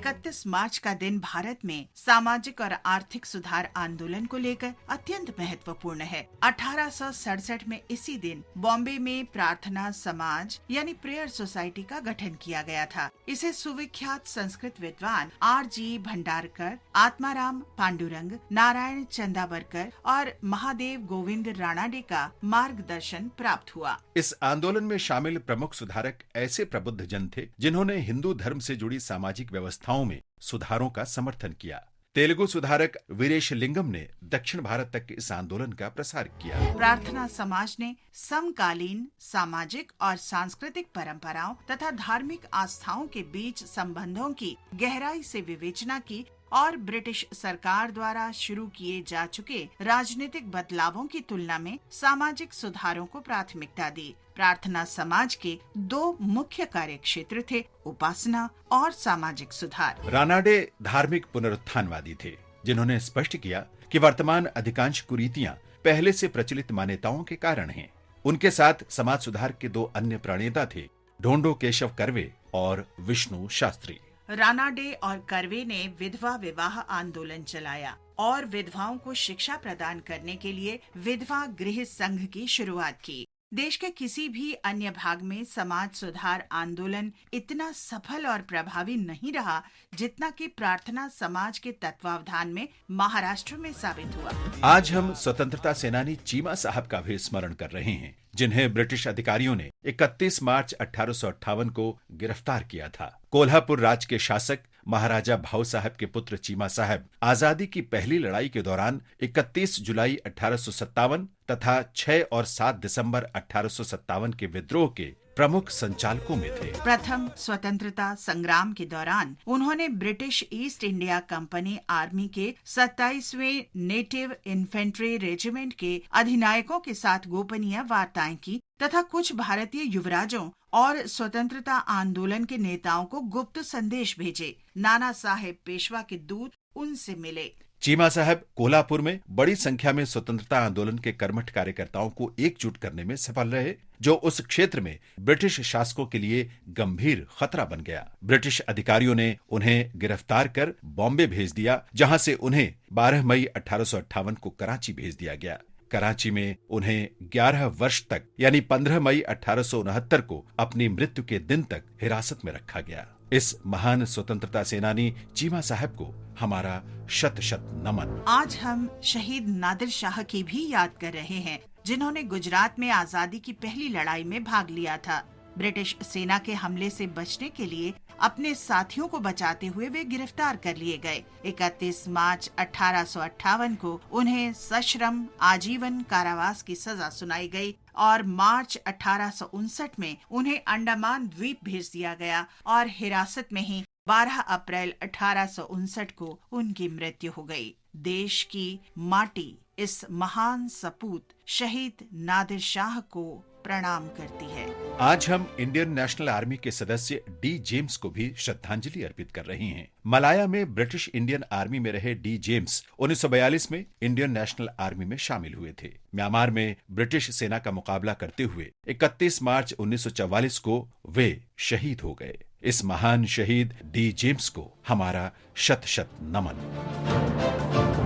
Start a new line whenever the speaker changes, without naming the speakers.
31 मार्च का दिन भारत में सामाजिक और आर्थिक सुधार आंदोलन को लेकर अत्यंत महत्वपूर्ण है। 1867 में इसी दिन बॉम्बे में प्रार्थना समाज यानी प्रेयर सोसाइटी का गठन किया गया था। इसे सुविख्यात संस्कृत विद्वान R.G. भंडारकर, आत्माराम पांडुरंग, नारायण चंदावरकर और महादेव गोविंद राणाडे का मार्गदर्शन प्राप्त हुआ।
इस आंदोलन में शामिल प्रमुख सुधारक ऐसे प्रबुद्ध जन थे जिन्होंने हिंदू धर्म से जुड़ी सामाजिक व्यवस्थाओं में सुधारों का समर्थन किया। तेलुगु सुधारक वीरेशलिंगम ने दक्षिण भारत तक इस आंदोलन का प्रसार किया।
प्रार्थना समाज ने समकालीन सामाजिक और सांस्कृतिक परंपराओं तथा धार्मिक आस्थाओं के बीच संबंधों की गहराई से विवेचना की और ब्रिटिश सरकार द्वारा शुरू किए जा चुके राजनीतिक बदलावों की तुलना में सामाजिक सुधारों को प्राथमिकता दी। प्रार्थना समाज के दो मुख्य कार्य क्षेत्र थे, उपासना और सामाजिक सुधार।
रानाडे धार्मिक पुनरुत्थानवादी थे, जिन्होंने स्पष्ट किया कि वर्तमान अधिकांश कुरीतियां पहले से प्रचलित मान्यताओं के कारण हैं। उनके साथ समाज सुधार के दो अन्य प्रणेता थे, ढोंडो केशव कर्वे और विष्णु शास्त्री।
रानाडे और कर्वे ने विधवा विवाह आंदोलन चलाया और विधवाओं को शिक्षा प्रदान करने के लिए विधवा गृह संघ की शुरुआत की। देश के किसी भी अन्य भाग में समाज सुधार आंदोलन इतना सफल और प्रभावी नहीं रहा जितना कि प्रार्थना समाज के तत्वावधान में महाराष्ट्र में साबित हुआ।
आज हम स्वतंत्रता सेनानी चीमा साहब का भी स्मरण कर रहे हैं, जिन्हें ब्रिटिश अधिकारियों ने 31 मार्च 1858 को गिरफ्तार किया था। कोल्हापुर राज के शासक महाराजा भाऊ साहब के पुत्र चीमा साहब आजादी की पहली लड़ाई के दौरान 31 जुलाई 1857 तथा 6 और 7 दिसंबर 1857 के विद्रोह के प्रमुख संचालकों में थे।
प्रथम स्वतंत्रता संग्राम के दौरान उन्होंने British east India company army के 27वें नेटिव इन्फेंट्री रेजिमेंट के अधिनायकों के साथ गोपनीय वार्ताएं की तथा कुछ भारतीय युवराजों और स्वतंत्रता आंदोलन के नेताओं को गुप्त संदेश भेजे। नाना साहेब पेशवा के दूत उनसे मिले।
चीमा साहब कोल्हापुर में बड़ी संख्या में स्वतंत्रता आंदोलन के कर्मठ कार्यकर्ताओं को एकजुट करने में सफल रहे, जो उस क्षेत्र में ब्रिटिश शासकों के लिए गंभीर खतरा बन गया। ब्रिटिश अधिकारियों ने उन्हें गिरफ्तार कर बॉम्बे भेज दिया, जहां से उन्हें 12 मई 1858 को कराची भेज दिया गया। कराची में उन्हें 11 वर्ष तक यानी 15 मई 1869 को अपनी मृत्यु के दिन तक हिरासत में रखा गया। इस महान स्वतंत्रता सेनानी चीमा साहब को हमारा शत शत नमन।
आज हम शहीद नादिर शाह की भी याद कर रहे हैं, जिन्होंने गुजरात में आजादी की पहली लड़ाई में भाग लिया था। ब्रिटिश सेना के हमले से बचने के लिए अपने साथियों को बचाते हुए वे गिरफ्तार कर लिए गए। 31 मार्च 1858 को उन्हें सश्रम आजीवन कारावास की सजा सुनाई गई और मार्च 1859 में उन्हें अंडमान द्वीप भेज दिया गया और हिरासत में ही 12 अप्रैल 1859 को उनकी मृत्यु हो गई। देश की माटी इस महान सपूत शहीद नादिर शाह को प्रणाम करती है।
आज हम इंडियन नेशनल आर्मी के सदस्य डी जेम्स को भी श्रद्धांजलि अर्पित कर रहे हैं। मलाया में ब्रिटिश इंडियन आर्मी में रहे डी जेम्स 1942 में इंडियन नेशनल आर्मी में शामिल हुए थे। म्यांमार में ब्रिटिश सेना का मुकाबला करते हुए 31 मार्च 1944 को वे शहीद हो गए। इस महान शहीद डी जेम्स को हमारा शत शत नमन।